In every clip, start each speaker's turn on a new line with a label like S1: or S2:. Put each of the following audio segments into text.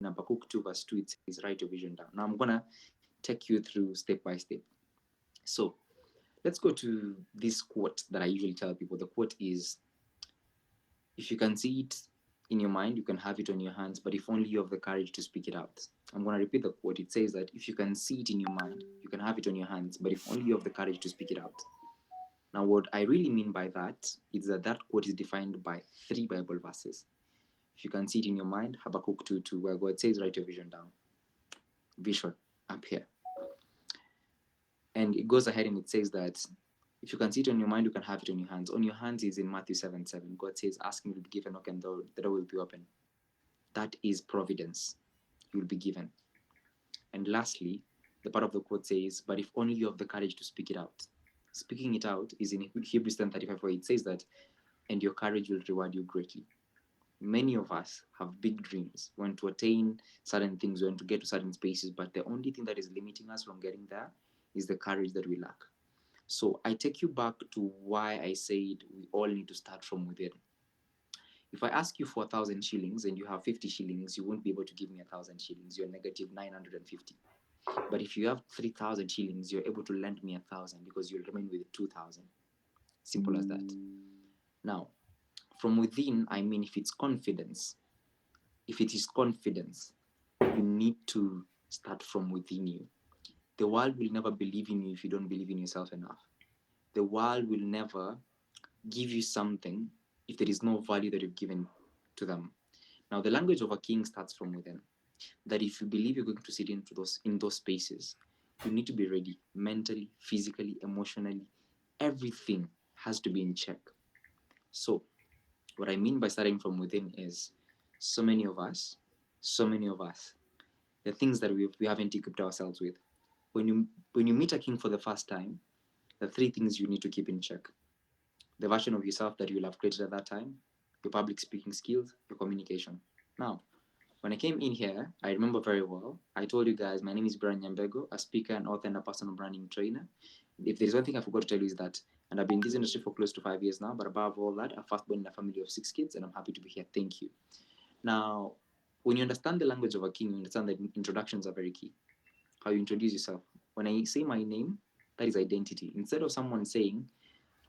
S1: Habakkuk 2 verse 2, it says, write your vision down. Now I'm going to take you through step by step. So let's go to this quote that I usually tell people. The quote is, if you can see it in your mind, you can have it on your hands, but if only you have the courage to speak it out. I'm going to repeat the quote. It says that if you can see it in your mind, you can have it on your hands, but if only you have the courage to speak it out. Now, what I really mean by that is that that quote is defined by 3 Bible verses. If you can see it in your mind, Habakkuk 2:2, where God says, write your vision down. Vision up here. And it goes ahead and it says that if you can see it on your mind, you can have it on your hands. On your hands is in Matthew 7:7. God says, ask and will be given, knock and the door will be open. That is providence. You will be given. And lastly, the part of the quote says, but if only you have the courage to speak it out. Speaking it out is in Hebrews 10:35, where it says that, and your courage will reward you greatly. Many of us have big dreams. We want to attain certain things, we want to get to certain spaces, but the only thing that is limiting us from getting there is the courage that we lack. So I take you back to why I said we all need to start from within. If I ask you for 1,000 shillings and you have 50 shillings, you won't be able to give me 1,000 shillings. You're negative 950. But if you have 3,000 shillings, you're able to lend me 1,000 because you'll remain with 2,000. Simple as that. Now, from within, I mean, if it's confidence, if it is confidence, you need to start from within you. The world will never believe in you if you don't believe in yourself enough. The world will never give you something if there is no value that you've given to them. Now, the language of a king starts from within. That if you believe you're going to sit into those spaces, you need to be ready mentally, physically, emotionally. Everything has to be in check. So, what I mean by starting from within is so many of us, the things that we haven't equipped ourselves with. When you meet a king for the first time, the 3 things you need to keep in check: the version of yourself that you'll have created at that time, your public speaking skills, your communication. Now, when I came in here, I remember very well, I told you guys, my name is Nyambego, a speaker, an author, and a personal branding trainer. If there's one thing I forgot to tell you is that, and I've been in this industry for close to 5 years now, but above all that, I'm first born in a family of 6 kids, and I'm happy to be here. Thank you. Now, when you understand the language of a king, you understand that introductions are very key. How you introduce yourself. When I say my name, that is identity. Instead of someone saying,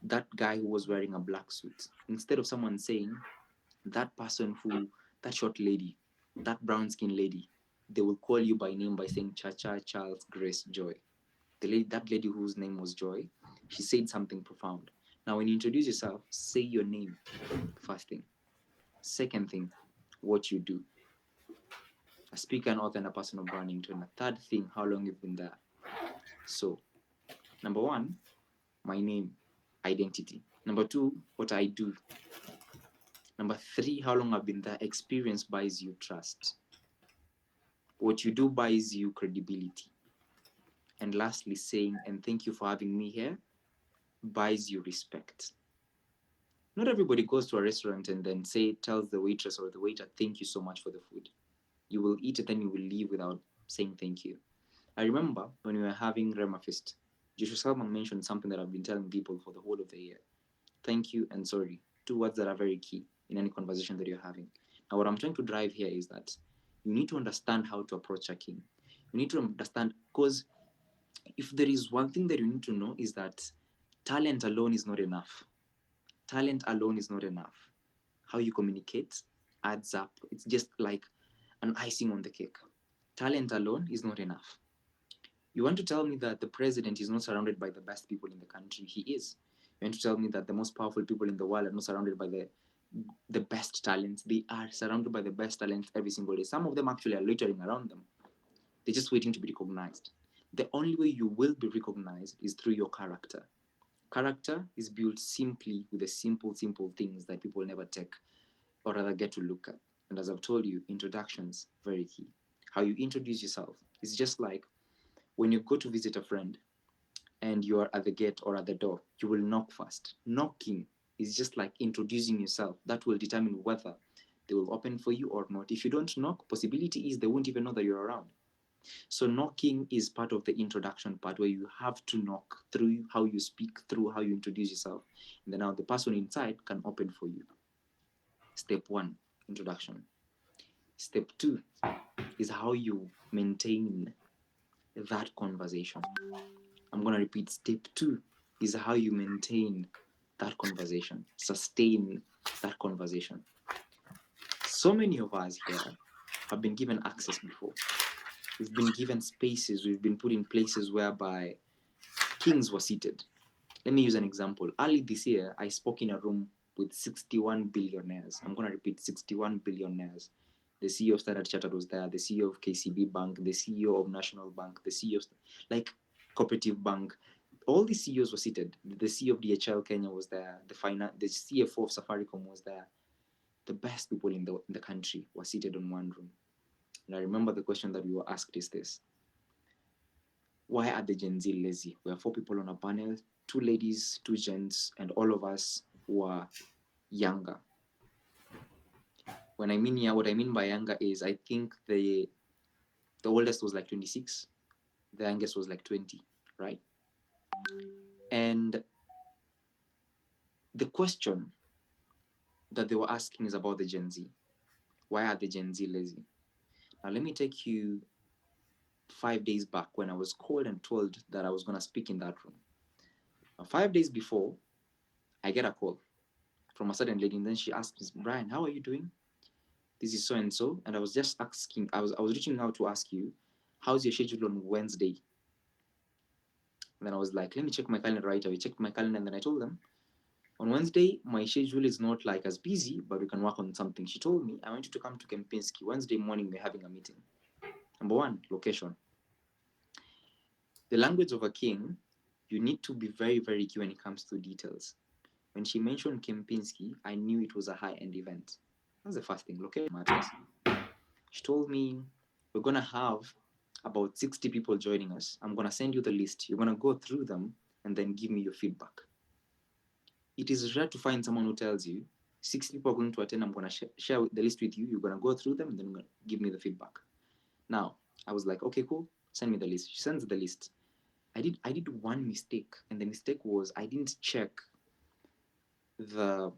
S1: that guy who was wearing a black suit, instead of someone saying, that person who, that short lady, that brown skin lady, they will call you by name by saying Chacha, Charles, Grace, Joy. That lady whose name was Joy, she said something profound. Now, when you introduce yourself, say your name, first thing. Second thing, what you do. A speaker, an author, and a personal branding trainer. Third thing, how long you've been there. So, number 1, my name, identity. Number 2, what I do. Number 3, how long I've been there. Experience buys you trust. What you do buys you credibility. And lastly, saying, and thank you for having me here, buys you respect. Not everybody goes to a restaurant and then tells the waitress or the waiter, thank you so much for the food. You will eat it and you will leave without saying thank you. I remember when we were having Rema Fest, Joshua Salman mentioned something that I've been telling people for the whole of the year. Thank you and sorry. 2 words that are very key in any conversation that you're having. Now, what I'm trying to drive here is that you need to understand how to approach a king. You need to understand, because if there is one thing that you need to know is that talent alone is not enough. Talent alone is not enough. How you communicate adds up. It's just like an icing on the cake. Talent alone is not enough. You want to tell me that the president is not surrounded by the best people in the country? He is. You want to tell me that the most powerful people in the world are not surrounded by the best talents? They are surrounded by the best talents every single day. Some of them actually are loitering around them. They're just waiting to be recognized. The only way you will be recognized is through your character. Character is built simply with the simple things that people never take or rather get to look at. And as I've told you, introductions, very key. How you introduce yourself is just like when you go to visit a friend and you are at the gate or at the door, you will knock first. Knocking is just like introducing yourself. That will determine whether they will open for you or not. If you don't knock, possibility is they won't even know that you're around. So knocking is part of the introduction part, where you have to knock through how you speak, through how you introduce yourself. And then now the person inside can open for you. Step 1, introduction. Step 2 is how you maintain that conversation. I'm going to repeat. Step 2 is how you maintain that conversation, sustain that conversation. So many of us here have been given access before. We've been given spaces, we've been put in places whereby kings were seated. Let me use an example. Early this year, I spoke in a room with 61 billionaires. I'm going to repeat, 61 billionaires. The CEO of Standard Chartered was there, the CEO of KCB Bank, the CEO of National Bank, the CEO of like Cooperative Bank. All the CEOs were seated. The CEO of DHL Kenya was there. The CFO of Safaricom was there. The best people in the country were seated in one room. And I remember the question that we were asked is this: why are the Gen Z lazy? We are 4 people on a panel, 2 ladies, 2 gents, and all of us were younger. What I mean by younger is, I think the oldest was like 26, the youngest was like 20, right? And the question that they were asking is about the Gen Z. Why are the Gen Z lazy? Now, let me take you 5 days back when I was called and told that I was going to speak in that room. Now, 5 days before, I get a call from a certain lady, and then she asks me, Brian, how are you doing? This is so and so. And I was just asking, I was reaching out to ask you, how's your schedule on Wednesday? And then I was like, let me check my calendar right away. Checked my calendar, and then I told them, on Wednesday, my schedule is not like as busy, but we can work on something. She told me, I want you to come to Kempinski. Wednesday morning, we're having a meeting. Number 1, location. The language of a king, you need to be very, very key when it comes to details. When she mentioned Kempinski, I knew it was a high-end event. That's the first thing. Location matters. She told me, we're going to have about 60 people joining us. I'm going to send you the list. You're going to go through them and then give me your feedback. It is rare to find someone who tells you 60 people are going to attend. I'm going to share the list with you. You're going to go through them and then you're going to give me the feedback. Now, I was like, okay, cool. Send me the list. She sends the list. I did one mistake, and the mistake was I didn't check the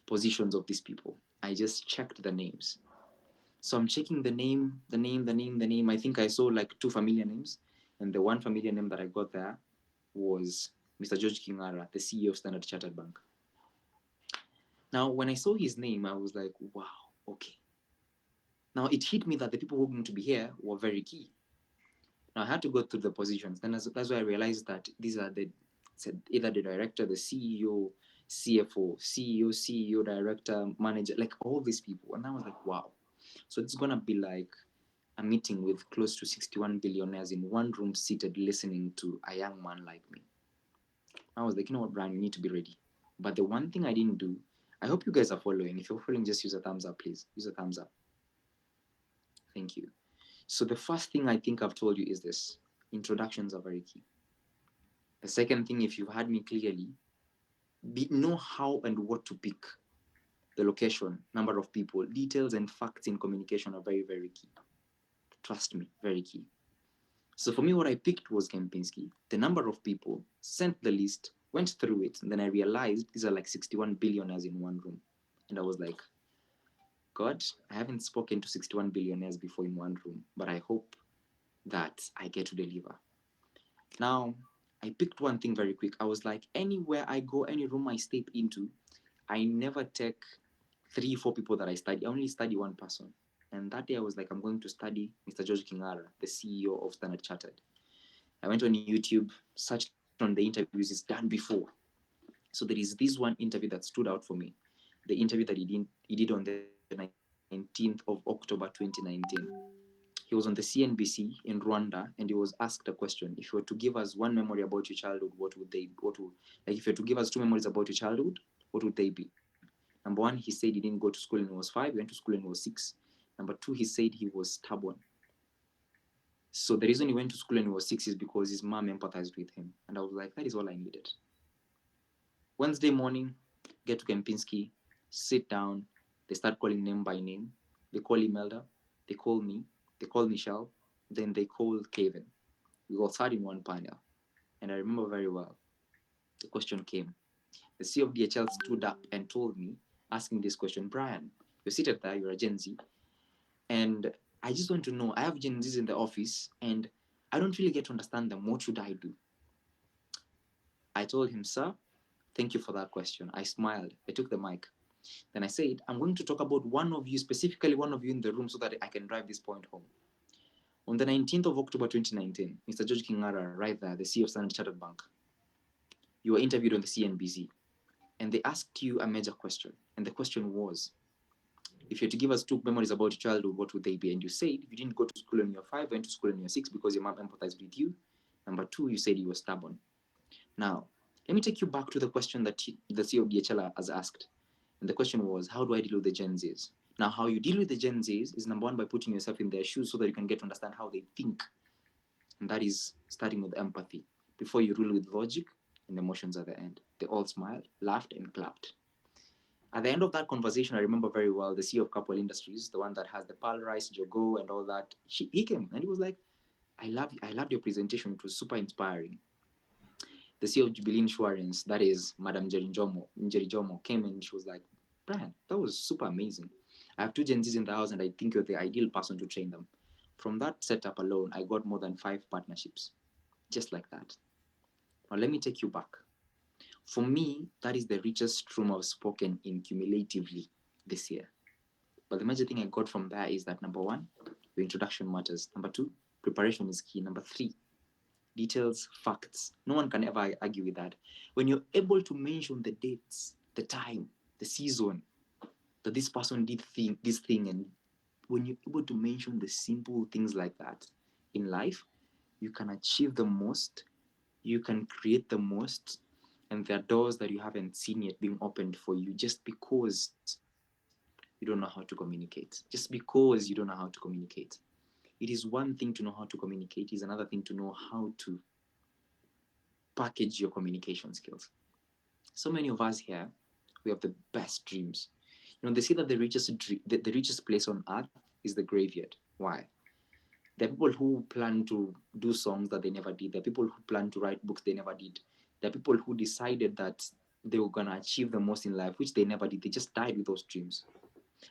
S1: positions of these people. I just checked the names. So I'm checking the name. I think I saw like 2 familiar names, and the one familiar name that I got there was Mr. George Kingara, the CEO of Standard Chartered Bank. Now, when I saw his name, I was like, wow, okay. Now, it hit me that the people who were going to be here were very key. Now, I had to go through the positions. Then that's why I realized that these are either the director, the CEO, CFO, CEO, director, manager, like all these people. And I was like, wow. So it's going to be like a meeting with close to 61 billionaires in one room seated listening to a young man like me. I was like, you know what, Brian, you need to be ready. But the one thing I didn't do, I hope you guys are following. If you're following, just use a thumbs up, please. Use a thumbs up. Thank you. So the first thing I think I've told you is this: introductions are very key. The second thing, if you've heard me clearly, know how and what to pick. The location, number of people, details and facts in communication are very, very key. Trust me, very key. So for me, what I picked was Kempinski. The number of people, sent the list, went through it, and then I realized these are like 61 billionaires in one room. And I was like, God, I haven't spoken to 61 billionaires before in one room, but I hope that I get to deliver. Now, I picked one thing very quick. I was like, anywhere I go, any room I step into, I never take 3, 4 people that I study. I only study one person. And that day I was like, I'm going to study Mr. George Kingara, the CEO of Standard Chartered. I went on YouTube, searched on the interviews he's done before. So there is this one interview that stood out for me. The interview that he did on the 19th of October 2019. He was on the CNBC in Rwanda, and he was asked a question: if you were to give us one memory about your childhood, if you were to give us 2 memories about your childhood, what would they be? Number 1, he said he didn't go to school when he was 5, he went to school when he was 6. Number 2, he said he was stubborn. So the reason he went to school when he was 6 is because his mom empathized with him. And I was like, that is all I needed. Wednesday morning, get to Kempinski, sit down, they start calling name by name. They call Imelda, they call me, they call Michelle, then they call Kevin. We all sat in one panel. And I remember very well, the question came. The CEO of DHL stood up and told me, asking this question, Brian, you're seated there, you're a Gen Z. And I just want to know, I have Gen Zs in the office and I don't really get to understand them. What should I do? I told him, sir, thank you for that question. I smiled. I took the mic. Then I said, I'm going to talk about one of you, specifically one of you in the room, so that I can drive this point home. On the 19th of October 2019, Mr. George Kingara, right there, the CEO of Standard Chartered Bank, you were interviewed on the CNBC, and they asked you a major question. And the question was, if you had to give us two memories about your childhood, what would they be? And you said you didn't go to school in year 5, went to school in year 6 because your mom empathized with you. Number 2, you said you were stubborn. Now, let me take you back to the question that the CEO of DHL has asked. And the question was, how do I deal with the Gen Zs? Now, how you deal with the Gen Zs is number 1, by putting yourself in their shoes so that you can get to understand how they think. And that is starting with empathy. Before you rule with logic and emotions at the end. They all smiled, laughed, and clapped. At the end of that conversation, I remember very well the CEO of Capwell Industries, the one that has the Pearl Rice, Jogo, and all that. He came and he was like, I loved your presentation. It was super inspiring. The CEO of Jubilee Insurance, that is Madam Njeri Jomo, came and she was like, Brian, that was super amazing. I have 2 Gen Zs in the house and I think you're the ideal person to train them. From that setup alone, I got more than 5 partnerships. Just like that. Now let me take you back. For me, that is the richest room I've spoken in cumulatively this year. But the major thing I got from there is that number 1, your introduction matters. Number 2, preparation is key. Number 3, details, facts. No one can ever argue with that. When you're able to mention the dates, the time, the season, that this person did this thing, and when you're able to mention the simple things like that in life, you can achieve the most, you can create the most, and there are doors that you haven't seen yet being opened for you just because you don't know how to communicate. Just because you don't know how to communicate. It is one thing to know how to communicate, it is another thing to know how to package your communication skills. So many of us here, we have the best dreams. They say that the richest place on earth is the graveyard. Why? There are people who plan to do songs that they never did. There are people who plan to write books they never did. There are people who decided that they were going to achieve the most in life, which they never did. They just died with those dreams.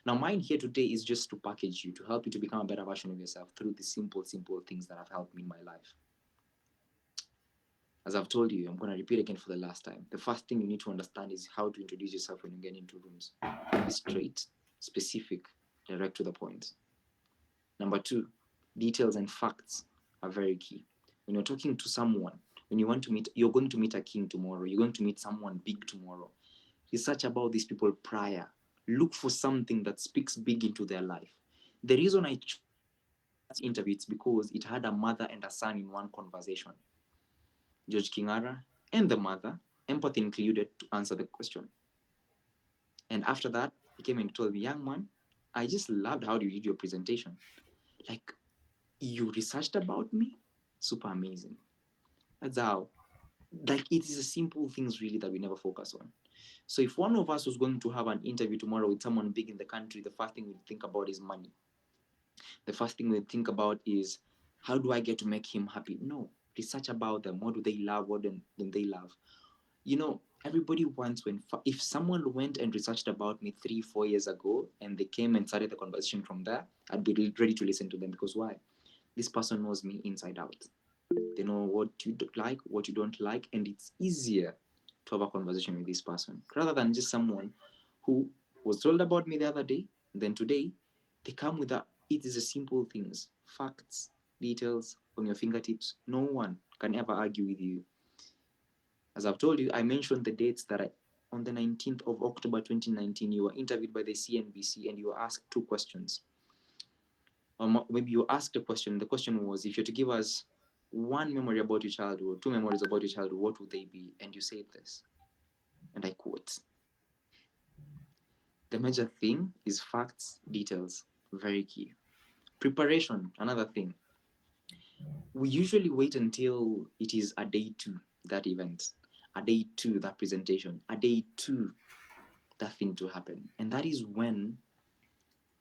S1: Now, mine here today is just to package you, to help you to become a better version of yourself through the simple things that have helped me in my life. As I've told you, I'm going to repeat again for the last time. The first thing you need to understand is how to introduce yourself when you get into rooms. Be straight, specific, direct to the point. Number 2, details and facts are very key. When you're talking to someone, when you want to meet, you're going to meet a king tomorrow, you're going to meet someone big tomorrow. Research about these people prior. Look for something that speaks big into their life. The reason I chose this interview is because it had a mother and a son in one conversation. George Kingara and the mother, empathy included, to answer the question. And after that, he came and told me, young man, I just loved how you did your presentation. Like, you researched about me? Super amazing. That's how, like, it is the simple things really that we never focus on. So if one of us was going to have an interview tomorrow with someone big in the country, the first thing we'd think about is money. The first thing we'd think about is, how do I get to make him happy? No, research about them. What do they love? What don't they love? Everybody wants if someone went and researched about me 3-4 years ago and they came and started the conversation from there, I'd be ready to listen to them. Because why? This person knows me inside out. They know what you like, what you don't like, and it's easier to have a conversation with this person rather than just someone who was told about me the other day. Then today, they come with it is a simple things, facts, details on your fingertips. No one can ever argue with you. As I've told you, I mentioned the dates that on the 19th of October 2019, you were interviewed by the CNBC and you were asked 2 questions. Maybe you asked a question. The question was, if you're to give us 1 memory about your childhood, 2 memories about your childhood, what would they be? And you said this, and I quote, the major thing is facts, details, very key. Preparation, another thing. We usually wait until it is a day 2, that event, a day 2, that presentation, a day 2, that thing to happen. And that is when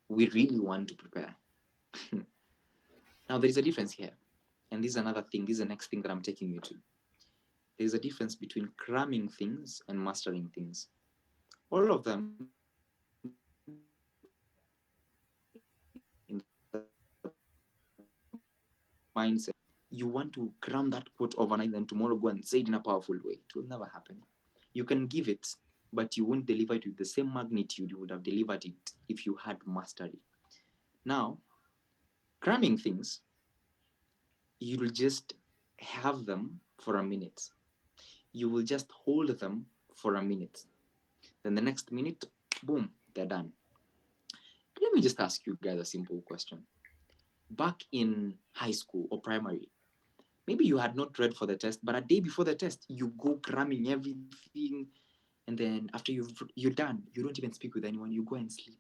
S1: we really want to prepare. Now, there is a difference here. And this is another thing. This is the next thing that I'm taking you to. There's a difference between cramming things and mastering things. All of them in the same vein. mindset. You want to cram that quote overnight, then tomorrow go and say it in a powerful way. It will never happen. You can give it, but you won't deliver it with the same magnitude you would have delivered it if you had mastery. Now, cramming things, you will just have them for a minute. You will just hold them for a minute. Then the next minute, boom, they're done. Let me just ask you guys a simple question. Back in high school or primary, maybe you had not read for the test, but a day before the test, you go cramming everything, and then after you're done, you don't even speak with anyone. You go and sleep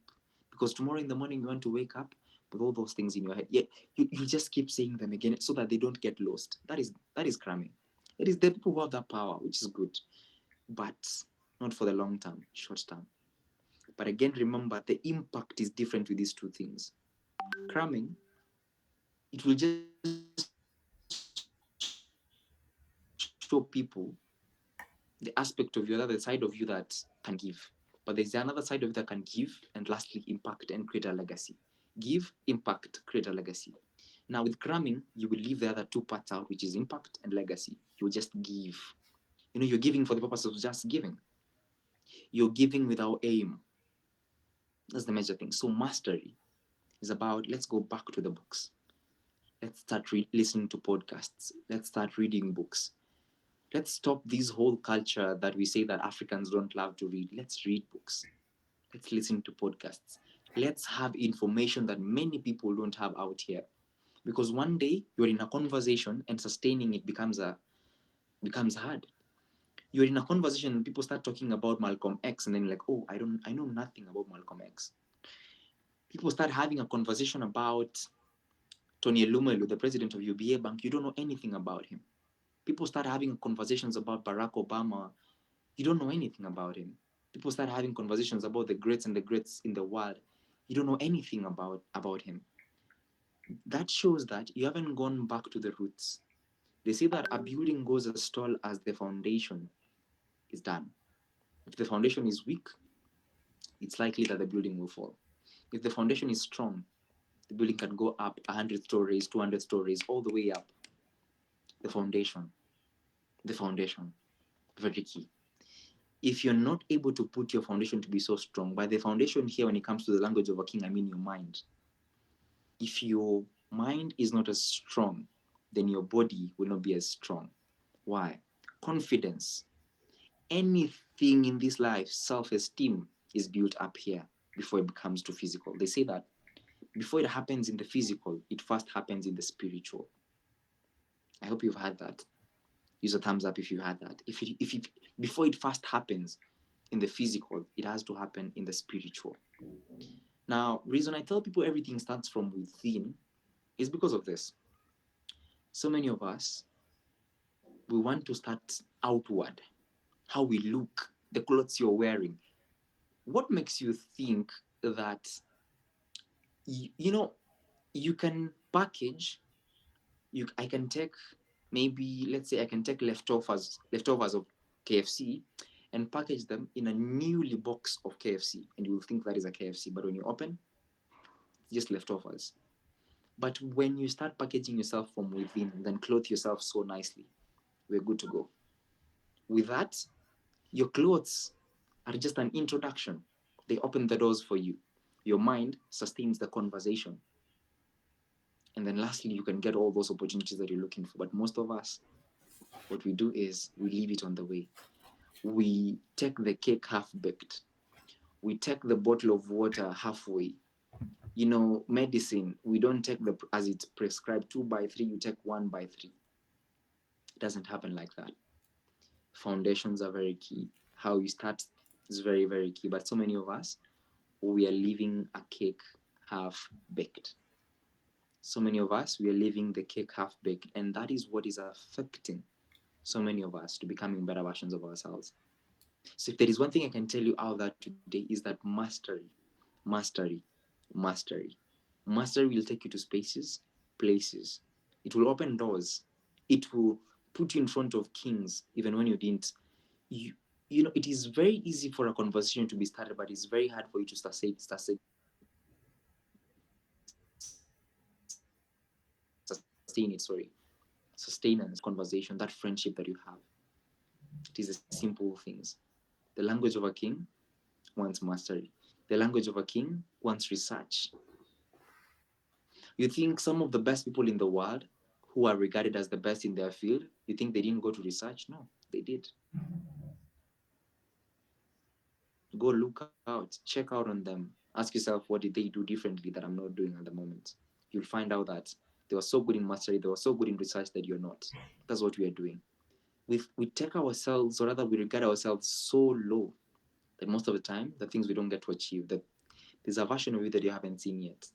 S1: because tomorrow in the morning you want to wake up with all those things in your head. Yeah, you just keep saying them again so that they don't get lost. That is cramming. It is the people who have that power, which is good, but not for the long term, short term. But again, remember the impact is different with these two things. Cramming, it will just show people the aspect of you, the other side of you that can give. But there's another side of you that can give and lastly impact and create a legacy. Give, impact, create a legacy. Now with cramming, you will leave the other two parts out, which is impact and legacy. You will just give. You're giving for the purpose of just giving. You're giving without aim. That's the major thing. So mastery is about, let's go back to the books. Let's start listening to podcasts. Let's start reading books. Let's stop this whole culture that we say that Africans don't love to read. Let's read books. Let's listen to podcasts. Let's have information that many people don't have out here. Because one day you're in a conversation and sustaining it becomes hard. You're in a conversation and people start talking about Malcolm X and then you're like, oh, I know nothing about Malcolm X. People start having a conversation about Tony Elumelu, the president of UBA Bank. You don't know anything about him. People start having conversations about Barack Obama. You don't know anything about him. People start having conversations about the greats and the greats in the world. You don't know anything about him. That shows that you haven't gone back to the roots. They say that a building goes as tall as the foundation is done. If the foundation is weak, it's likely that the building will fall. If the foundation is strong, the building can go up 100 stories, 200 stories, all the way up. The foundation, very key. If you're not able to put your foundation to be so strong, by the foundation here, when it comes to the language of a king, I mean your mind. If your mind is not as strong, then your body will not be as strong. Why? Confidence. Anything in this life, self-esteem is built up here before it becomes too physical. They say that before it happens in the physical, it first happens in the spiritual. I hope you've had that. Use a thumbs up if you had that. If before it first happens in the physical, it has to happen in the spiritual. Now, reason I tell people everything starts from within is because of this. So many of us, we want to start outward, how we look, the clothes you're wearing. What makes you think that, you can package, I can take, maybe, let's say I can take leftovers of KFC and package them in a newly box of KFC, and you will think that is a KFC, but when you open, it's just leftovers. But when you start packaging yourself from within, then clothe yourself so nicely, we're good to go. With that, your clothes are just an introduction. They open the doors for you. Your mind sustains the conversation. And then lastly, you can get all those opportunities that you're looking for. But most of us, what we do is we leave it on the way. We take the cake half-baked. We take the bottle of water halfway. Medicine, we don't take as it's prescribed 2x3, you take 1x3. It doesn't happen like that. Foundations are very key. How you start is very, very key. But so many of us, we are leaving a cake half-baked. So many of us, we are leaving the cake half-baked, and that is what is affecting so many of us to becoming better versions of ourselves. So if there is one thing I can tell you out of that today, is that mastery will take you to spaces, places. It will open doors. It will put you in front of kings, even when you didn't. It is very easy for a conversation to be started, but it's very hard for you to start saying something. sustenance, conversation, that friendship that you have. It is the simple things. The language of a king wants mastery. The language of a king wants research. You think some of the best people in the world who are regarded as the best in their field, you think they didn't go to research? No, they did. Go look out, check out on them. Ask yourself, what did they do differently that I'm not doing at the moment? You'll find out that they were so good in mastery, they were so good in research that you're not. That's what we are doing. We take ourselves, or rather, we regard ourselves so low that most of the time, the things we don't get to achieve, that there's a version of you that you haven't seen yet.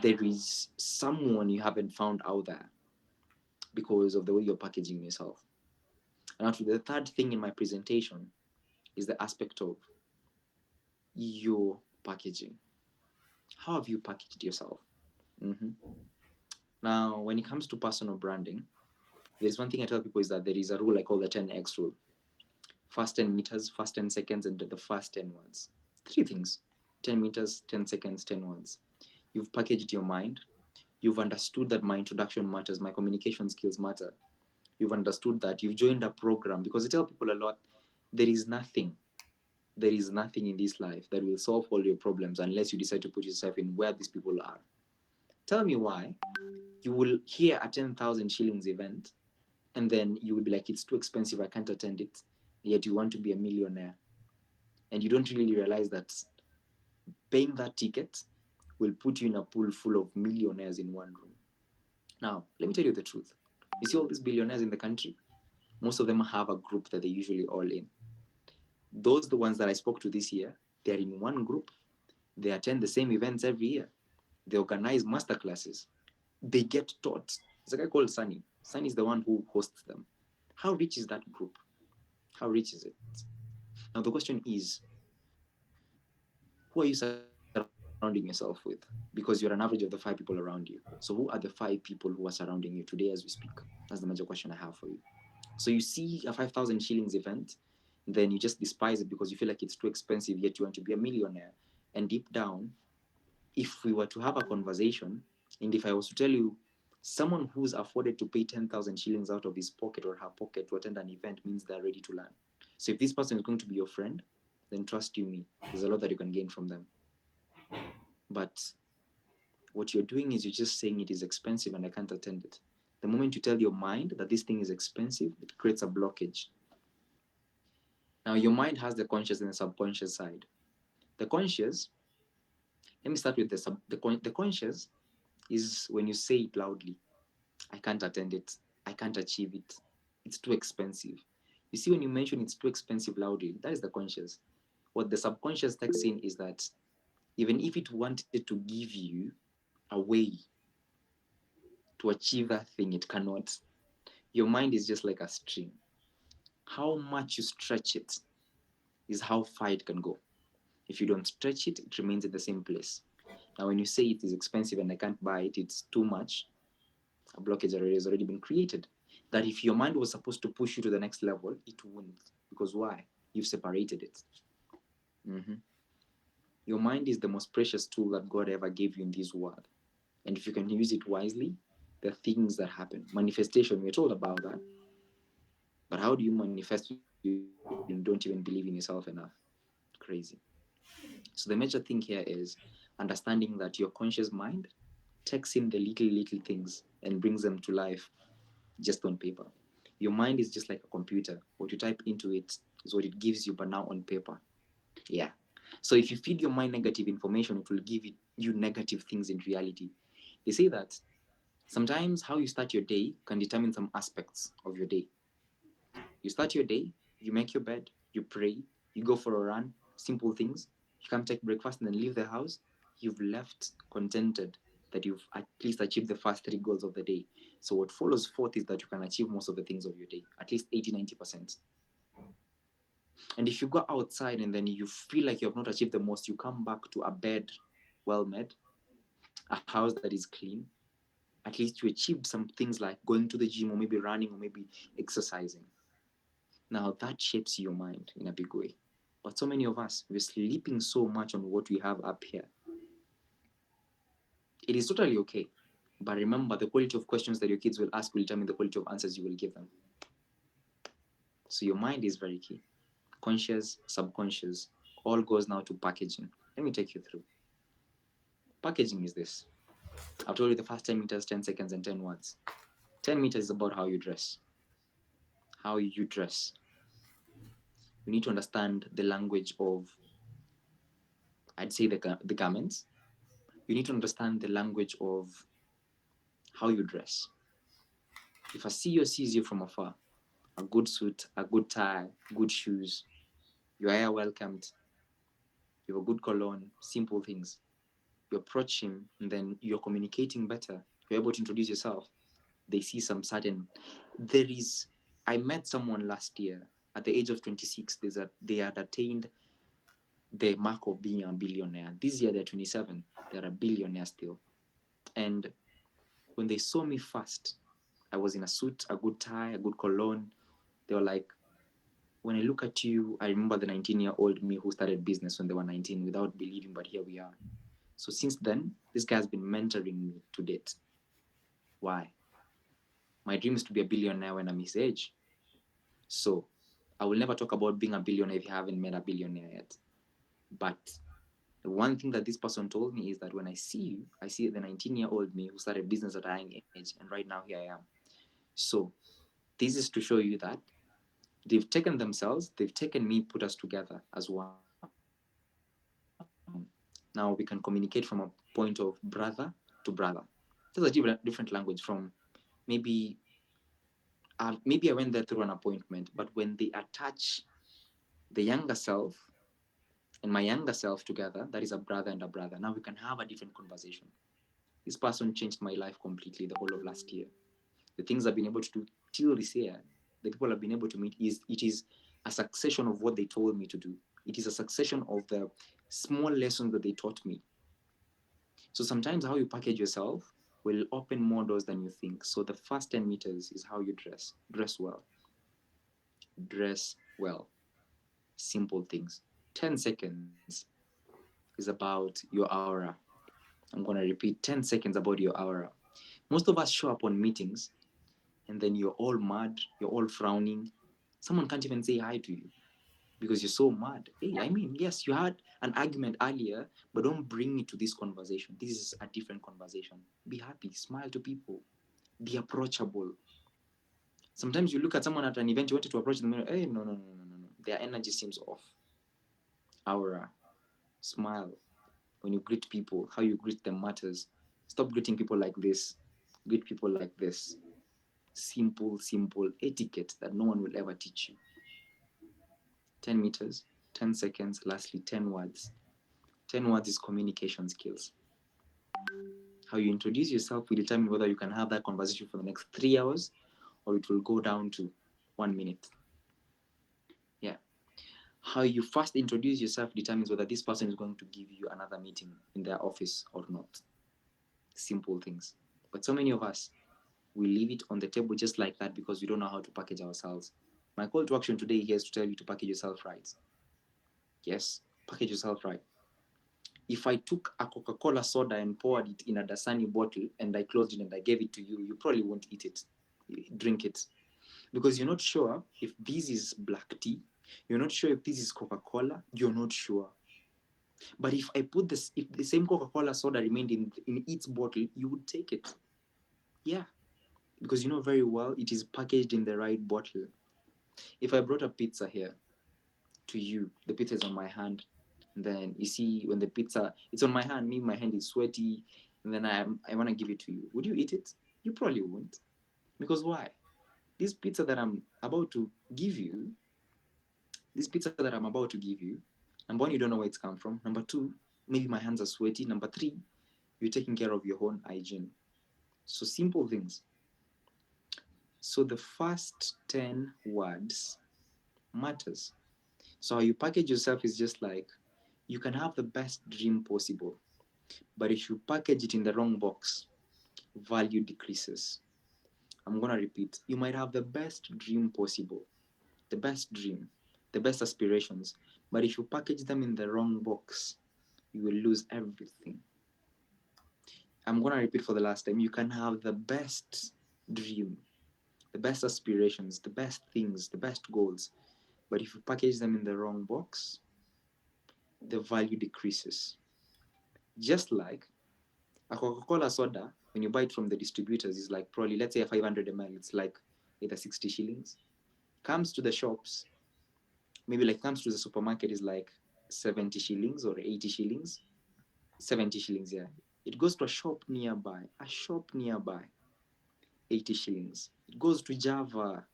S1: There is someone you haven't found out there because of the way you're packaging yourself. And actually, the third thing in my presentation is the aspect of your packaging. How have you packaged yourself? Mm-hmm. Now, when it comes to personal branding, there's one thing I tell people is that there is a rule I call the 10x rule. First 10 meters, first 10 seconds, and the first 10 words. 3 things: 10 meters, 10 seconds, 10 words. You've packaged your mind. You've understood that my introduction matters, my communication skills matter. You've understood that. You've joined a program, because I tell people a lot, there is nothing in this life that will solve all your problems unless you decide to put yourself in where these people are. Tell me why you will hear a 10,000 shillings event and then you will be like, it's too expensive, I can't attend it, yet you want to be a millionaire. And you don't really realize that paying that ticket will put you in a pool full of millionaires in one room. Now, let me tell you the truth. You see all these billionaires in the country? Most of them have a group that they usually all in. Those, the ones that I spoke to this year, they're in one group. They attend the same events every year. They organize masterclasses. They get taught. There's a guy called Sunny. Sunny is the one who hosts them. How rich is that group? How rich is it? Now the question is, who are you surrounding yourself with? Because you're an average of the 5 people around you. So who are the 5 people who are surrounding you today as we speak? That's the major question I have for you. So you see a 5,000 shillings event, then you just despise it because you feel like it's too expensive, yet you want to be a millionaire. And deep down, if we were to have a conversation, and if I was to tell you, someone who's afforded to pay 10,000 shillings out of his pocket or her pocket to attend an event means they're ready to learn. So if this person is going to be your friend, then trust you me, there's a lot that you can gain from them. But what you're doing is you're just saying it is expensive and I can't attend it. The moment you tell your mind that this thing is expensive, it creates a blockage. Now, your mind has the conscious and the subconscious side. The conscious, let me start with the conscious is when you say it loudly. I can't attend it. I can't achieve it. It's too expensive. You see, when you mention it's too expensive loudly, that is the conscious. What the subconscious takes in is that even if it wanted to give you a way to achieve that thing, it cannot. Your mind is just like a string. How much you stretch it is how far it can go. If you don't stretch it, it remains at the same place. Now, when you say it is expensive and I can't buy it, it's too much, a blockage has already been created. That if your mind was supposed to push you to the next level, it wouldn't. Because why? You've separated it. Mm-hmm. Your mind is the most precious tool that God ever gave you in this world. And if you can use it wisely, there are things that happen. Manifestation, we're told about that. But how do you manifest when you don't even believe in yourself enough? Crazy. So the major thing here is understanding that your conscious mind takes in the little things and brings them to life just on paper. Your mind is just like a computer. What you type into it is what it gives you, but now on paper. Yeah. So if you feed your mind negative information, it will give you negative things in reality. They say that sometimes how you start your day can determine some aspects of your day. You start your day, you make your bed, you pray, you go for a run, simple things. You come take breakfast and then leave the house. You've left contented that you've at least achieved the first 3 goals of the day. So what follows forth is that you can achieve most of the things of your day, at least 80-90%. And if you go outside and then you feel like you have not achieved the most, you come back to a bed well made, a house that is clean. At least you achieved some things like going to the gym or maybe running or maybe exercising. Now that shapes your mind in a big way. But so many of us, we're sleeping so much on what we have up here. It is totally okay. But remember, the quality of questions that your kids will ask will determine the quality of answers you will give them. So your mind is very key. Conscious, subconscious, all goes now to packaging. Let me take you through. Packaging is this. I've told you the first 10 meters, 10 seconds, and 10 words. 10 meters is about how you dress. How you dress. You need to understand the language of, I'd say, the garments. You need to understand the language of how you dress. If a CEO sees you from afar, a good suit, a good tie, good shoes, your hair welcomed, you have a good cologne, simple things. You approach him and then you're communicating better. You're able to introduce yourself. They see some certain. I met someone last year at the age of 26. They had attained the mark of being a billionaire. This year they're 27. They're a billionaire still. And when they saw me first, I was in a suit, a good tie, a good cologne. They were like, when I look at you, I remember the 19-year-old me who started business when they were 19 without believing, but here we are. So since then, this guy has been mentoring me to date. Why? My dream is to be a billionaire when I'm his age. So I will never talk about being a billionaire if you haven't met a billionaire yet. But the one thing that this person told me is that when I see you, I see the 19-year-old me who started business at a young age, and right now here I am. So this is to show you that they've taken themselves, they've taken me, put us together as one. Now we can communicate from a point of brother to brother. There's a different language from maybe maybe I went there through an appointment, but when they attach the younger self and my younger self together, that is a brother and a brother. Now we can have a different conversation. This person changed my life completely the whole of last year. The things I've been able to do till this year, the people I've been able to meet, it is a succession of what they told me to do. It is a succession of the small lessons that they taught me. So sometimes how you package yourself will open more doors than you think. So the first 10 meters is how you dress. Dress well. Dress well. Simple things. 10 seconds is about your aura. I'm going to repeat 10 seconds about your aura. Most of us show up on meetings and then you're all mad, you're all frowning. Someone can't even say hi to you because you're so mad. Hey, I mean, yes, you had an argument earlier, but don't bring it to this conversation. This is a different conversation. Be happy, smile to people, be approachable. Sometimes you look at someone at an event, you wanted to approach them, hey, no. Their energy seems off. Aura, smile. When you greet people, how you greet them matters. Stop greeting people like this. Greet people like this. Simple etiquette that no one will ever teach you. 10 meters, 10 seconds, lastly, 10 words. 10 words is communication skills. How you introduce yourself will determine whether you can have that conversation for the next 3 hours or it will go down to 1 minute. Yeah. How you first introduce yourself determines whether this person is going to give you another meeting in their office or not. Simple things. But so many of us, we leave it on the table just like that because we don't know how to package ourselves. My call to action today here is to tell you to package yourself right. Yes, package yourself right. If I took a Coca-Cola soda and poured it in a Dasani bottle and I closed it and I gave it to you, you probably won't eat it, drink it. Because you're not sure if this is black tea, you're not sure if this is Coca-Cola, you're not sure. But if the same Coca-Cola soda remained in its bottle, you would take it. Yeah, because you know very well it is packaged in the right bottle. If I brought a pizza here to you, the pizza is on my hand, and then you see when the pizza, it's on my hand, my hand is sweaty, and then I want to give it to you. Would you eat it? You probably won't. Because why? This pizza that I'm about to give you, number one, you don't know where it's come from. Number two, maybe my hands are sweaty. Number three, you're taking care of your own hygiene. So simple things. So the first 10 words matters. So how you package yourself is just like, you can have the best dream possible, but if you package it in the wrong box, value decreases. I'm going to repeat. You might have the best dream possible, the best dream, the best aspirations, but if you package them in the wrong box, you will lose everything. I'm going to repeat for the last time. You can have the best dream, the best aspirations, the best things, the best goals. But if you package them in the wrong box, the value decreases. Just like a Coca-Cola soda, when you buy it from the distributors, is like probably, let's say a 500 ml, it's like either 60 shillings. Comes to the shops, maybe like comes to the supermarket is like 70 shillings or 80 shillings. 70 shillings, yeah. It goes to a shop nearby, 80 shillings. It goes to Java,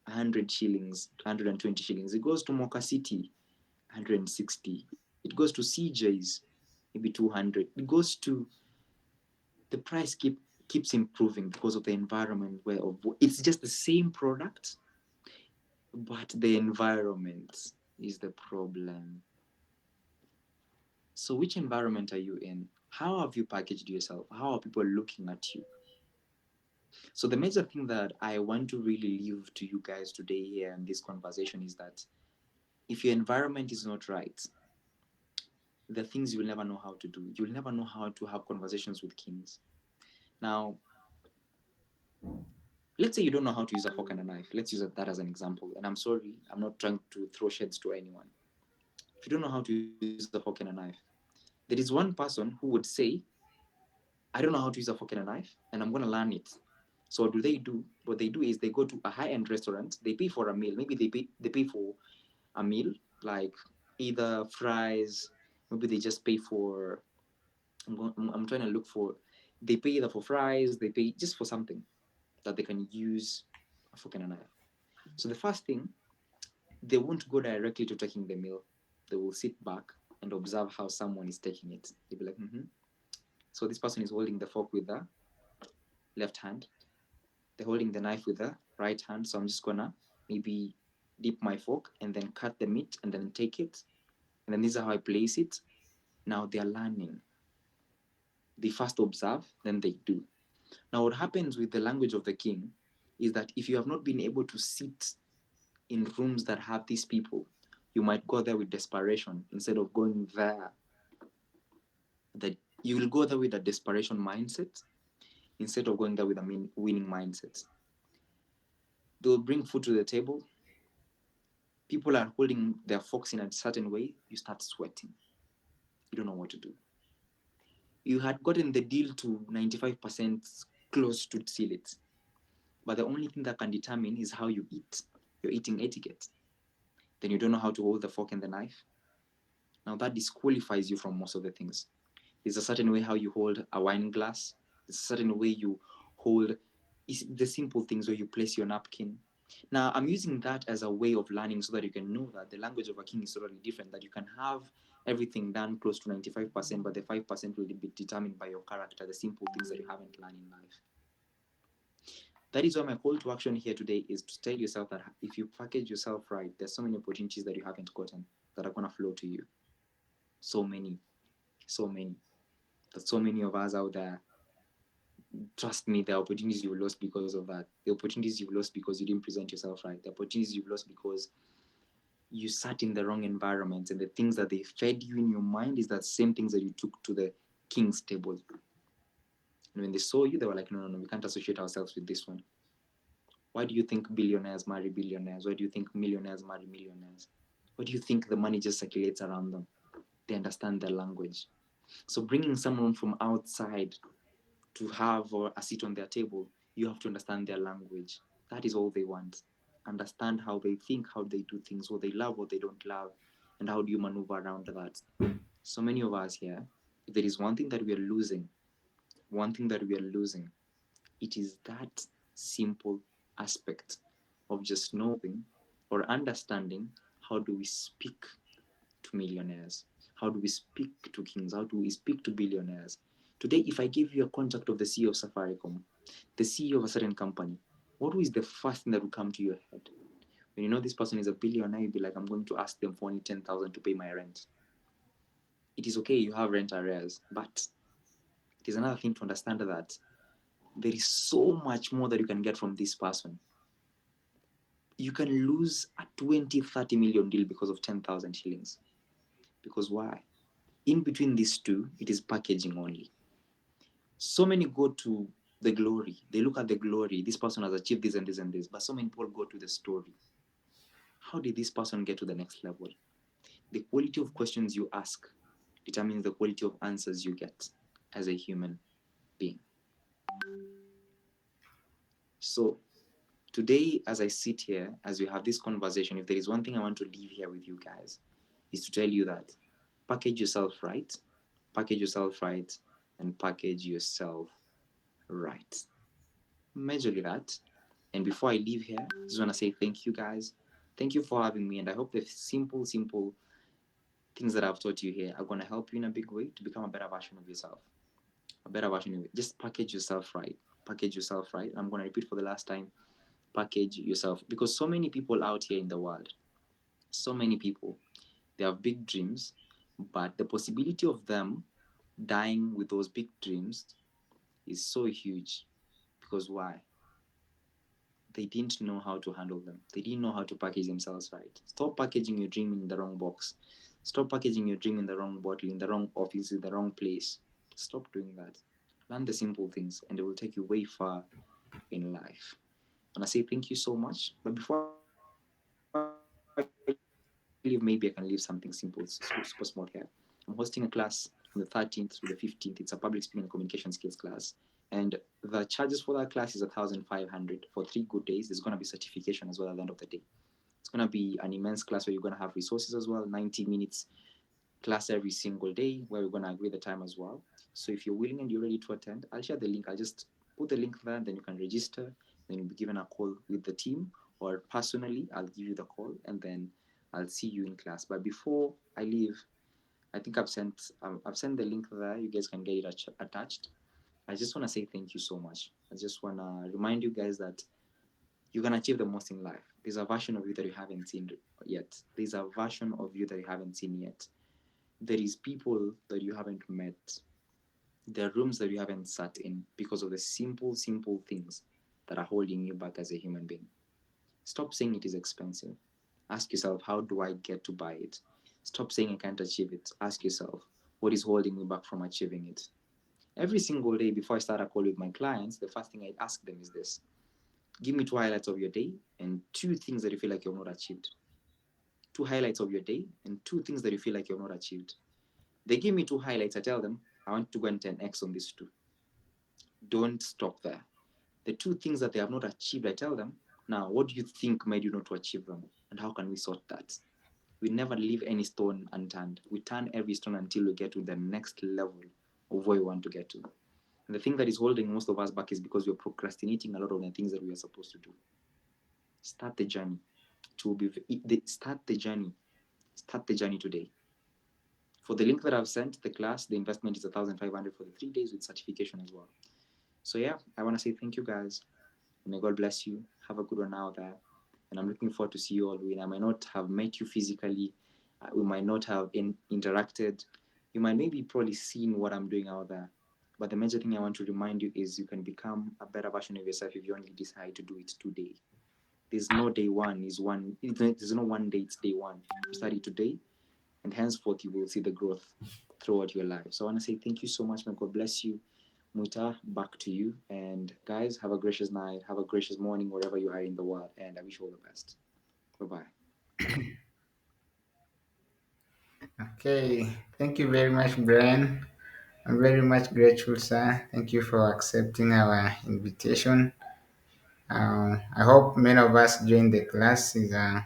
S1: 100 shillings, 120 shillings. It goes to Mocha City, 160. It goes to CJ's, maybe 200. It goes to, the price keeps improving because of the environment where it's just the same product, but the environment is the problem. So which environment are you in? How have you packaged yourself? How are people looking at you? So the major thing that I want to really leave to you guys today here in this conversation is that if your environment is not right, the things you'll never know how to do. You'll never know how to have conversations with kings. Now, let's say you don't know how to use a fork and a knife. Let's use that as an example. And I'm sorry, I'm not trying to throw shades to anyone. If you don't know how to use a fork and a knife, there is one person who would say, I don't know how to use a fork and a knife, and I'm going to learn it. So what do they do? What they do is they go to a high-end restaurant. They pay for a meal. Maybe they pay for a meal, like either fries. Maybe they just pay for. I'm trying to look for. They pay either for fries. They pay just for something that they can use a fork and a knife. So the first thing, they won't go directly to taking the meal. They will sit back and observe how someone is taking it. They'll be like, so this person is holding the fork with the left hand. They're holding the knife with the right hand. So I'm just gonna maybe dip my fork and then cut the meat and then take it. And then this is how I place it. Now they're learning. They first observe, then they do. Now what happens with the language of the king is that if you have not been able to sit in rooms that have these people, you might go there with desperation instead of going there. That you will go there with a desperation mindset instead of going there with a winning mindset. They'll bring food to the table. People are holding their forks in a certain way. You start sweating. You don't know what to do. You had gotten the deal to 95% close to seal it. But the only thing that can determine is how you eat. Your eating etiquette. Then you don't know how to hold the fork and the knife. Now that disqualifies you from most of the things. There's a certain way how you hold a wine glass. There's a certain way you hold the simple things where you place your napkin. Now, I'm using that as a way of learning so that you can know that the language of a king is totally different, that you can have everything done close to 95%, but the 5% will be determined by your character, the simple things that you haven't learned in life. That is why my call to action here today is to tell yourself that if you package yourself right, there's so many opportunities that you haven't gotten that are going to flow to you. So many. There's so many of us out there. Trust me, the opportunities you've lost because of that. The opportunities you've lost because you didn't present yourself right. The opportunities you've lost because you sat in the wrong environment, and the things that they fed you in your mind is that same things that you took to the king's table. And when they saw you, they were like, no, we can't associate ourselves with this one. Why do you think billionaires marry billionaires? Why do you think millionaires marry millionaires? Why do you think the money just circulates around them? They understand their language. So bringing someone from outside to have a seat on their table, you have to understand their language. That is all they want. Understand how they think, how they do things, what they love, what they don't love, and how do you maneuver around that. So many of us here, if there is one thing that we are losing, it is that simple aspect of just knowing or understanding how do we speak to millionaires, how do we speak to kings, how do we speak to billionaires. Today, if I give you a contact of the CEO of Safaricom, the CEO of a certain company, what is the first thing that will come to your head? When you know this person is a billionaire, you'll be like, I'm going to ask them for only 10,000 to pay my rent. It is okay, you have rent arrears, but it is another thing to understand that there is so much more that you can get from this person. You can lose a 20, 30 million deal because of 10,000 shillings. Because why? In between these two, it is packaging only. So many go to the glory. They look at the glory. This person has achieved this and this and this. But so many people go to the story. How did this person get to the next level? The quality of questions you ask determines the quality of answers you get as a human being. So today, as I sit here, as we have this conversation, if there is one thing I want to leave here with you guys, is to tell you that package yourself right, package yourself right, and package yourself right. Majorly that. And before I leave here, I just want to say thank you guys. Thank you for having me. And I hope the simple things that I've taught you here are going to help you in a big way to become a better version of yourself. A better version of it. Just package yourself right. Package yourself right. I'm going to repeat for the last time, package yourself, because so many people out here in the world, so many people, they have big dreams, but the possibility of them dying with those big dreams is so huge. Because why? They didn't know how to handle them. They didn't know how to package themselves right. Stop packaging your dream in the wrong box. Stop packaging your dream in the wrong bottle, in the wrong office, in the wrong place. Stop doing that. Learn the simple things and it will take you way far in life. And I say thank you so much. But before I leave, maybe I can leave something simple, super small here. I'm hosting a class on the 13th through the 15th. It's a public speaking and communication skills class. And the charges for that class is 1,500 for 3 good days. There's going to be certification as well at the end of the day. It's going to be an immense class where you're going to have resources as well, 90 minutes class every single day where we're going to agree the time as well. So if you're willing and you're ready to attend, I'll share the link. I'll just put the link there, then you can register. Then you'll be given a call with the team, or personally, I'll give you the call and then I'll see you in class. But before I leave, I think I've sent the link there. You guys can get it attached. I just want to say thank you so much. I just want to remind you guys that you can achieve the most in life. There's a version of you that you haven't seen yet. There's a version of you that you haven't seen yet. There is people that you haven't met. There are rooms that you haven't sat in because of the simple things that are holding you back as a human being. Stop saying it is expensive. Ask yourself, how do I get to buy it? Stop saying I can't achieve it. Ask yourself, what is holding me back from achieving it? Every single day before I start a call with my clients, the first thing I ask them is this: give me two highlights of your day and two things that you feel like you've not achieved. Two highlights of your day and two things that you feel like you've not achieved. They give me two highlights. I tell them, I want to go and 10x on these two. Don't stop there. The two things that they have not achieved, I tell them, now, what do you think made you not to achieve them? And how can we sort that? We never leave any stone unturned. We turn every stone until we get to the next level of where we want to get to. And the thing that is holding most of us back is because we're procrastinating a lot of the things that we are supposed to do. Start the journey. Start the journey. Start the journey today. For the link that I've sent, the class, the investment is 1,500 for the 3 days with certification as well. So yeah, I want to say thank you guys. May God bless you. Have a good one out there. And I'm looking forward to see you all. I might not have met you physically. We might not have interacted. You might maybe probably seen what I'm doing out there. But the major thing I want to remind you is you can become a better version of yourself if you only decide to do it today. There's no day one is one. There's no one day, it's day one. You start it today, and henceforth you will see the growth throughout your life. So I want to say thank you so much. May God bless you. Muita, back to you. And guys, have a gracious night. Have a gracious morning wherever you are in the world. And I wish you all the best. Bye bye.
S2: Okay, thank you very much, Brian. I'm very much grateful, sir. Thank you for accepting our invitation. I hope many of us join the class. Is a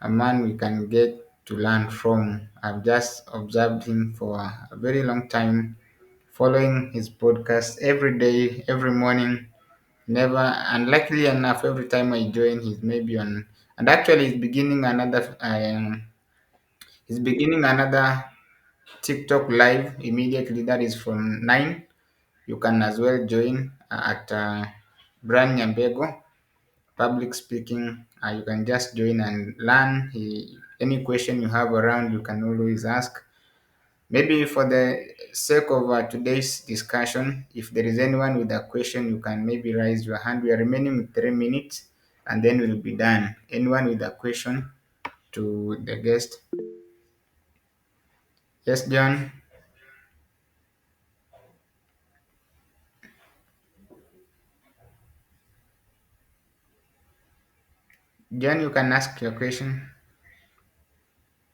S2: man we can get to learn from. I've just observed him for a very long time, following his podcast every day, every morning. Never, and luckily enough, every time I join, he's maybe on, and actually, he's beginning another TikTok live immediately. That is from 9. You can as well join at Brand Nyambego public speaking. You can just join and learn. Any question you have around, you can always ask. Maybe for the sake of today's discussion, if there is anyone with a question, you can maybe raise your hand. We are remaining with 3 minutes and then we'll be done. Anyone with a question to the guest? Yes, John. John, you can ask your question.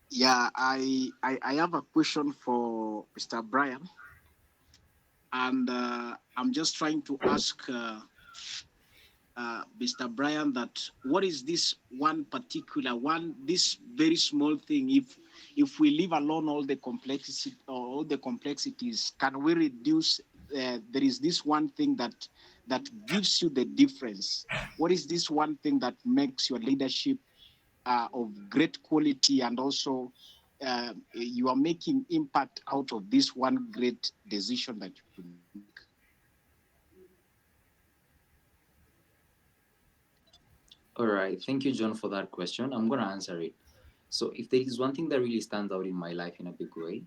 S3: Yeah, I have a question for Mr. Brian, and I'm just trying to ask Mr. Brian that what is this one particular one, this very small thing? If we leave alone all the complexities, can we reduce? There is this one thing that gives you the difference. What is this one thing that makes your leadership of great quality, and also you are making impact out of this one great decision that you make?
S1: All right. Thank you, John, for that question. I'm going to answer it. So, if there is one thing that really stands out in my life in a big way,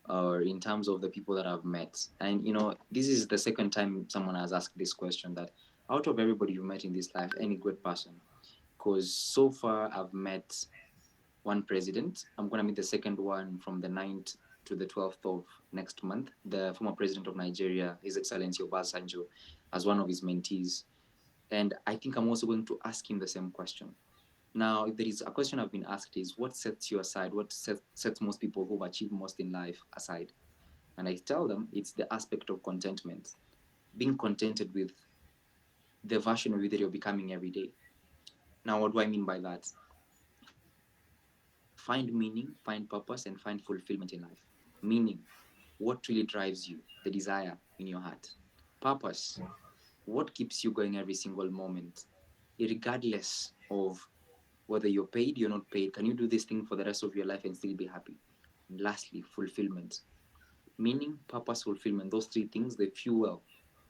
S1: or in terms of the people that I've met, and this is the second time someone has asked this question, that out of everybody you've met in this life, any great person, because so far I've met one president. I'm going to meet the second one from the 9th to the 12th of next month. The former president of Nigeria, His Excellency Obasanjo, as one of his mentees. And I think I'm also going to ask him the same question. Now, if there is a question I've been asked is, what sets you aside? What sets most people who've achieved most in life aside? And I tell them it's the aspect of contentment, being contented with the version of you that you're becoming every day. Now, what do I mean by that? Find meaning, find purpose, and find fulfillment in life. Meaning, what really drives you, the desire in your heart. Purpose, what keeps you going every single moment, regardless of whether you're paid, you're not paid. Can you do this thing for the rest of your life and still be happy? And lastly, fulfillment. Meaning, purpose, fulfillment. Those three things, they fuel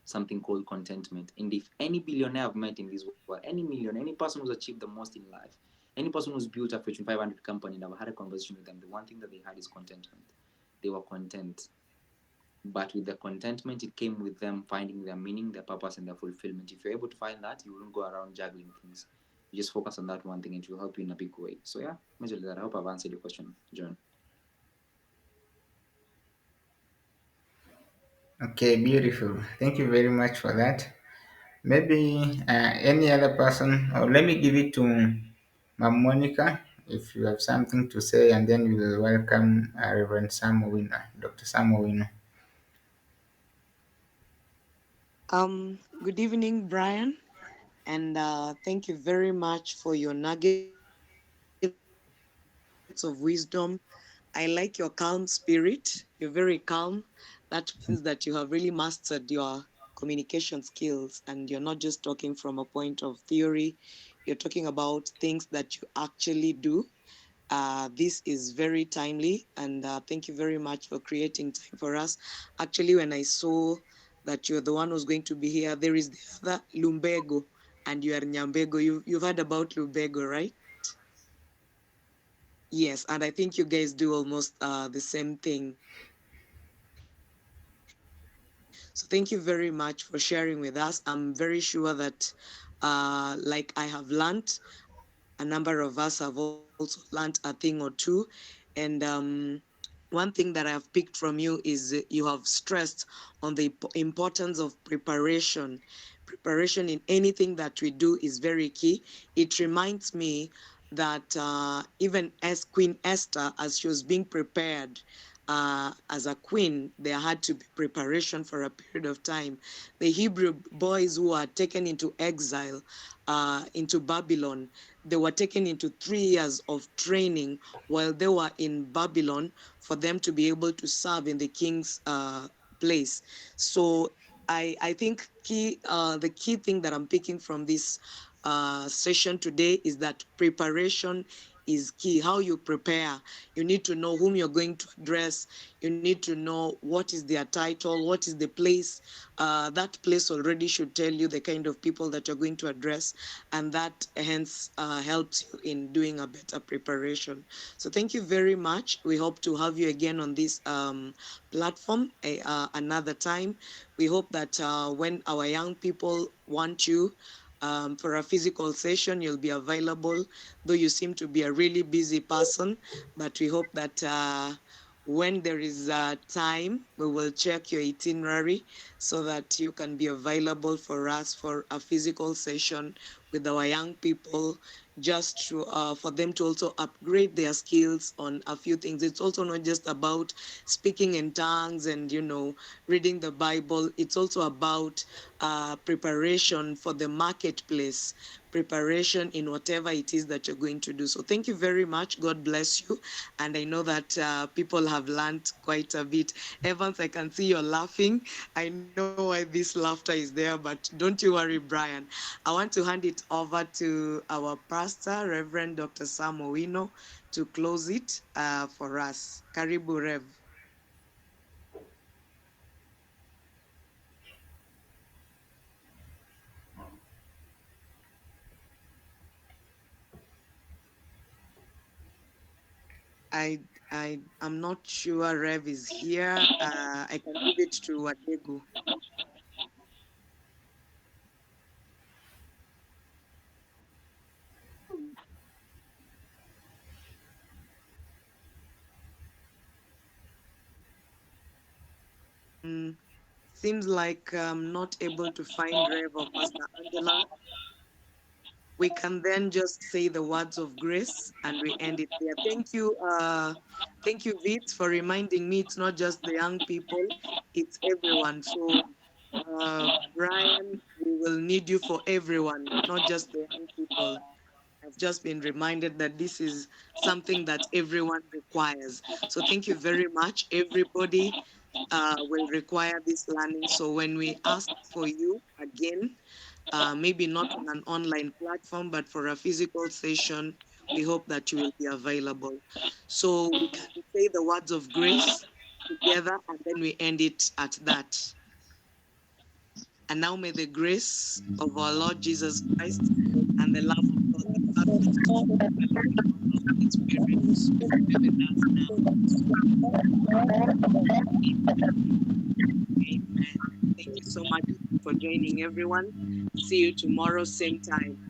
S1: something called contentment. And if any billionaire I've met in this world, any million, any person who's achieved the most in life, any person who's built a Fortune 500 company, and I've had a conversation with them, the one thing that they had is contentment. They were content. But with the contentment, it came with them finding their meaning, their purpose, and their fulfillment. If you're able to find that, you wouldn't go around juggling things. You just focus on that one thing, and it will help you in a big way. So yeah, majorly that. I hope I've answered your question, John.
S2: Okay, beautiful. Thank you very much for that. Maybe any other person, or let me give it to Ma'am Monica if you have something to say, and then we will welcome Reverend Samuel Winner, Dr. Samuel Winner.
S4: Good evening, Brian, and thank you very much for your nuggets of wisdom. I like your calm spirit. You're very calm. That means that you have really mastered your communication skills, and you're not just talking from a point of theory, you're talking about things that you actually do. This is very timely, and thank you very much for creating time for us. Actually, when I saw that you're the one who's going to be here, there is the other Lumbego, and you are Nyambego. You've heard about Lumbego, right? Yes, and I think you guys do almost the same thing. So thank you very much for sharing with us. I'm very sure that, like I have learned, a number of us have also learned a thing or two. And one thing that I have picked from you is you have stressed on the importance of preparation. Preparation in anything that we do is very key. It reminds me that even as Queen Esther, as she was being prepared as a queen, there had to be preparation for a period of time. The Hebrew boys who were taken into exile into Babylon, they were taken into 3 years of training while they were in Babylon for them to be able to serve in the king's place. So I think the key thing that I'm picking from this session today is that preparation is key. How you prepare, you need to know whom you're going to address. You need to know what is their title, what is the place. That place already should tell you the kind of people that you're going to address, and that hence helps you in doing a better preparation. So thank you very much. We hope to have you again on this platform another time. We hope that when our young people want you for a physical session, you'll be available, though you seem to be a really busy person. But we hope that when there is time, We will check your itinerary so that you can be available for us for a physical session with our young people, just to for them to also upgrade their skills on a few things. It's also not just about speaking in tongues and reading the Bible. It's also about preparation for the marketplace, preparation in whatever it is that you're going to do. So thank you very much. God bless you. And I know that people have learned quite a bit. Evans, I can see you're laughing. I know why this laughter is there, but don't you worry, Brian. I want to hand it over to our pastor, Reverend Dr. Sam Owino, to close it for us. Karibu, Rev. I I'm not sure Rev is here. I can give it to Wadegu. Mm, seems like I'm not able to find Rev or Pastor Angela. We can then just say the words of grace and we end it there. Thank you, Vit, for reminding me it's not just the young people, it's everyone. So, Brian, we will need you for everyone, not just the young people. I've just been reminded that this is something that everyone requires. So, thank you very much. Everybody will require this learning. So, when we ask for you again, maybe not on an online platform, but for a physical session, we hope that you will be available. So we can say the words of grace together and then we end it at that. And now may the grace of our Lord Jesus Christ and the love of God the Father and the fellowship of the Holy Spirit be with us now. Amen. Thank you so much for joining, everyone. See you tomorrow, same time.